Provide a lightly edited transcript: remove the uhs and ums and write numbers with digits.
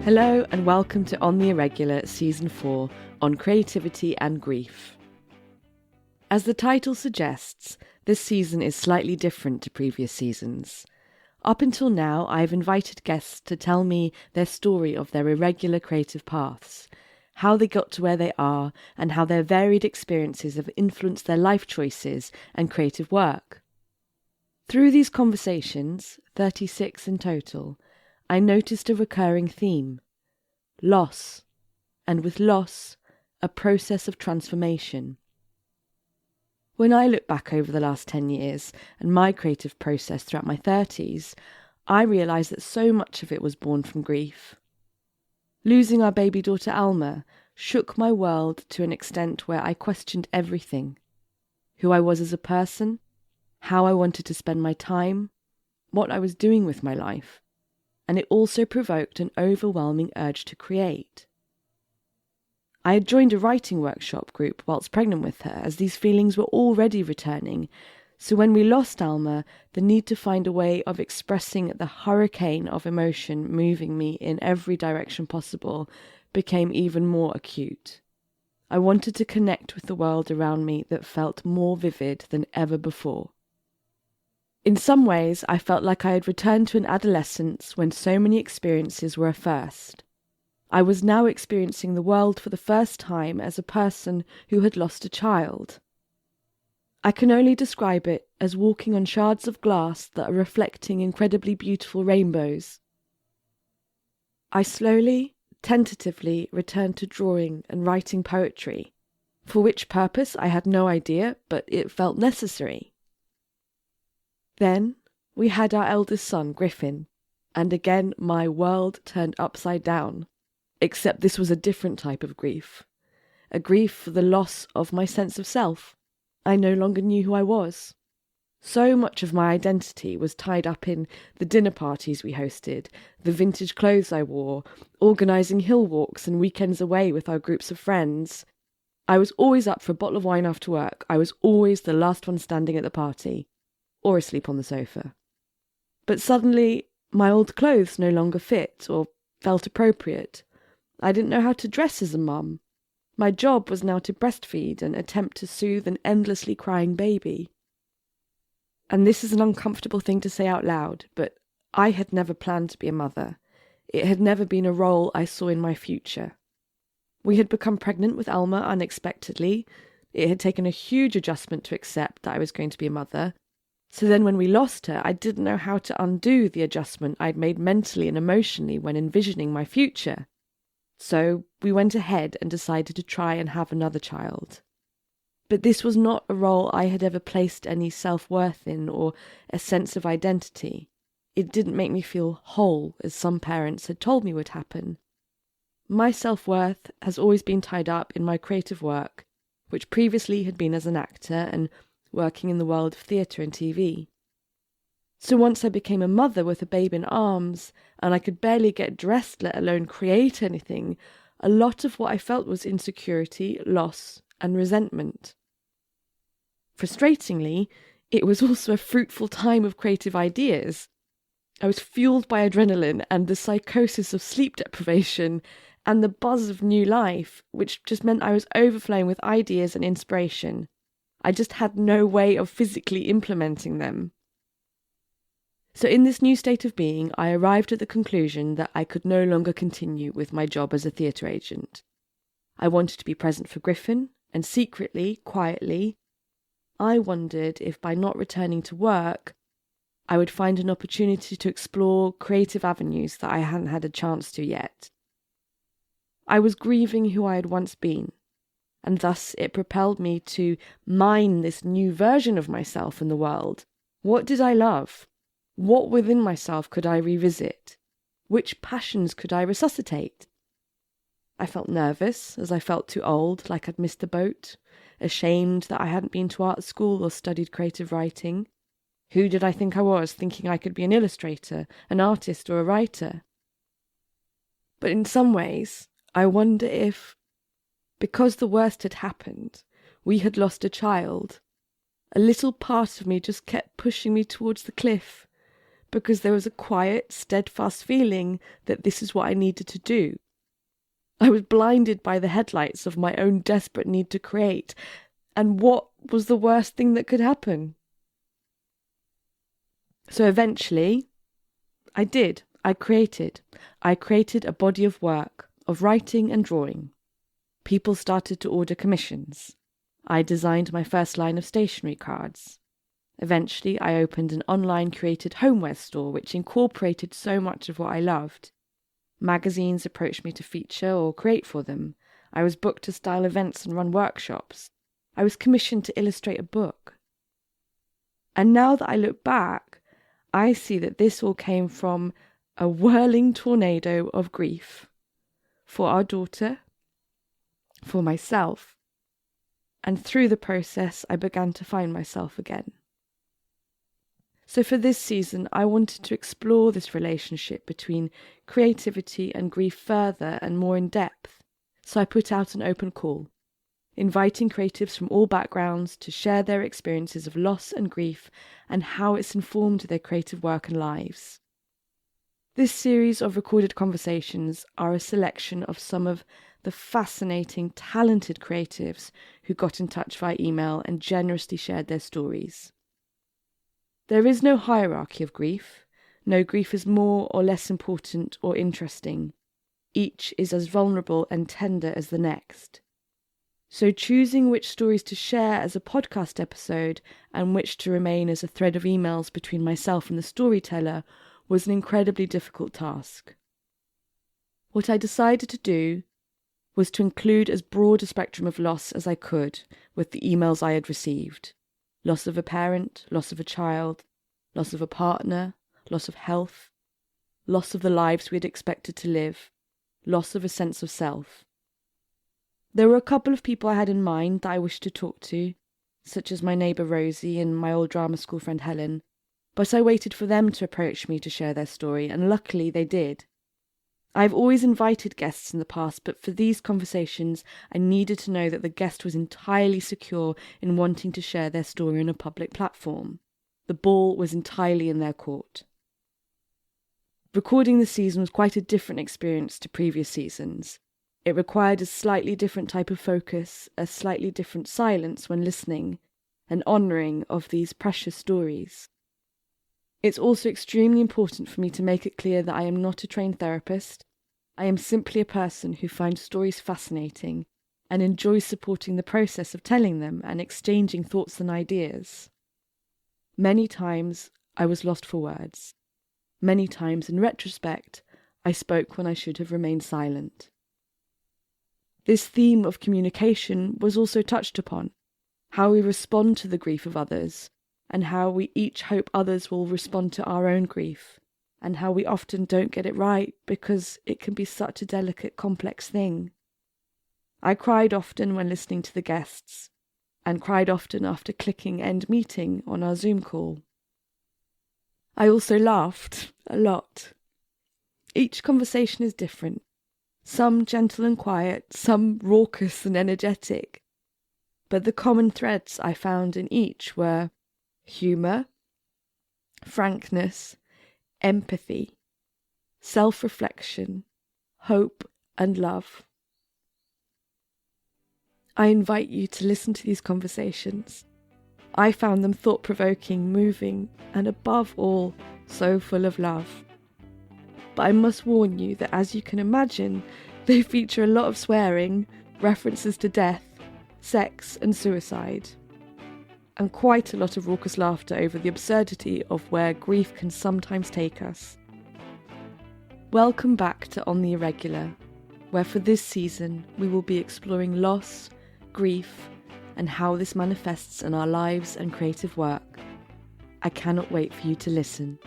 Hello and welcome to On the Irregular Season 4 on creativity and grief. As the title suggests, this season is slightly different to previous seasons. Up until now, I have invited guests to tell me their story of their irregular creative paths, how they got to where they are, and how their varied experiences have influenced their life choices and creative work. Through these conversations, 36 in total, I noticed a recurring theme: loss, and with loss, a process of transformation. When I look back over the last 10 years and my creative process throughout my 30s, I realise that so much of it was born from grief. Losing our baby daughter Alma shook my world to an extent where I questioned everything: who I was as a person, how I wanted to spend my time, what I was doing with my life. And it also provoked an overwhelming urge to create. I had joined a writing workshop group whilst pregnant with her, as these feelings were already returning, so when we lost Alma, the need to find a way of expressing the hurricane of emotion moving me in every direction possible became even more acute. I wanted to connect with the world around me that felt more vivid than ever before. In some ways, I felt like I had returned to an adolescence when so many experiences were a first. I was now experiencing the world for the first time as a person who had lost a child. I can only describe it as walking on shards of glass that are reflecting incredibly beautiful rainbows. I slowly, tentatively returned to drawing and writing poetry, for which purpose I had no idea, but it felt necessary. Then we had our eldest son, Griffin, and again my world turned upside down, except this was a different type of grief, a grief for the loss of my sense of self. I no longer knew who I was. So much of my identity was tied up in the dinner parties we hosted, the vintage clothes I wore, organising hill walks and weekends away with our groups of friends. I was always up for a bottle of wine after work. I was always the last one standing at the party, or asleep on the sofa. But suddenly, my old clothes no longer fit or felt appropriate. I didn't know how to dress as a mum. My job was now to breastfeed and attempt to soothe an endlessly crying baby. And this is an uncomfortable thing to say out loud, but I had never planned to be a mother. It had never been a role I saw in my future. We had become pregnant with Alma unexpectedly. It had taken a huge adjustment to accept that I was going to be a mother. So then when we lost her, I didn't know how to undo the adjustment I'd made mentally and emotionally when envisioning my future. So we went ahead and decided to try and have another child. But this was not a role I had ever placed any self-worth in or a sense of identity. It didn't make me feel whole, as some parents had told me would happen. My self-worth has always been tied up in my creative work, which previously had been as an actor and working in the world of theatre and TV. So once I became a mother with a babe in arms, and I could barely get dressed, let alone create anything, a lot of what I felt was insecurity, loss, and resentment. Frustratingly, it was also a fruitful time of creative ideas. I was fueled by adrenaline and the psychosis of sleep deprivation and the buzz of new life, which just meant I was overflowing with ideas and inspiration. I just had no way of physically implementing them. So in this new state of being, I arrived at the conclusion that I could no longer continue with my job as a theatre agent. I wanted to be present for Griffin, and secretly, quietly, I wondered if by not returning to work, I would find an opportunity to explore creative avenues that I hadn't had a chance to yet. I was grieving who I had once been, and thus it propelled me to mine this new version of myself in the world. What did I love? What within myself could I revisit? Which passions could I resuscitate? I felt nervous, as I felt too old, like I'd missed the boat, ashamed that I hadn't been to art school or studied creative writing. Who did I think I was, thinking I could be an illustrator, an artist, or a writer? But in some ways, I wonder if, because the worst had happened, we had lost a child, a little part of me just kept pushing me towards the cliff, because there was a quiet, steadfast feeling that this is what I needed to do. I was blinded by the headlights of my own desperate need to create, and what was the worst thing that could happen? So eventually, I did. I created a body of work, of writing and drawing. People started to order commissions. I designed my first line of stationery cards. Eventually, I opened an online curated homeware store which incorporated so much of what I loved. Magazines approached me to feature or create for them. I was booked to style events and run workshops. I was commissioned to illustrate a book. And now that I look back, I see that this all came from a whirling tornado of grief. For our daughter, for myself, and through the process I began to find myself again. So for this season, I wanted to explore this relationship between creativity and grief further and more in depth. So I put out an open call, inviting creatives from all backgrounds to share their experiences of loss and grief and how it's informed their creative work and lives. This series of recorded conversations are a selection of some of the fascinating, talented creatives who got in touch via email and generously shared their stories. There is no hierarchy of grief. No grief is more or less important or interesting. Each is as vulnerable and tender as the next. So choosing which stories to share as a podcast episode and which to remain as a thread of emails between myself and the storyteller was an incredibly difficult task. What I decided to do was to include as broad a spectrum of loss as I could with the emails I had received. Loss of a parent, loss of a child, loss of a partner, loss of health, loss of the lives we had expected to live, loss of a sense of self. There were a couple of people I had in mind that I wished to talk to, such as my neighbour Rosie and my old drama school friend Helen, but I waited for them to approach me to share their story, and luckily they did. I've always invited guests in the past, but for these conversations, I needed to know that the guest was entirely secure in wanting to share their story on a public platform. The ball was entirely in their court. Recording the season was quite a different experience to previous seasons. It required a slightly different type of focus, a slightly different silence when listening, an honouring of these precious stories. It's also extremely important for me to make it clear that I am not a trained therapist. I am simply a person who finds stories fascinating and enjoys supporting the process of telling them and exchanging thoughts and ideas. Many times I was lost for words. Many times, in retrospect, I spoke when I should have remained silent. This theme of communication was also touched upon, how we respond to the grief of others, and how we each hope others will respond to our own grief, and how we often don't get it right because it can be such a delicate, complex thing. I cried often when listening to the guests, and cried often after clicking end meeting on our Zoom call. I also laughed a lot. Each conversation is different, some gentle and quiet, some raucous and energetic, but the common threads I found in each were humour, frankness, empathy, self-reflection, hope and love. I invite you to listen to these conversations. I found them thought-provoking, moving, and above all, so full of love. But I must warn you that, as you can imagine, they feature a lot of swearing, references to death, sex and suicide, and quite a lot of raucous laughter over the absurdity of where grief can sometimes take us. Welcome back to On the Irregular, where for this season we will be exploring loss, grief, and how this manifests in our lives and creative work. I cannot wait for you to listen.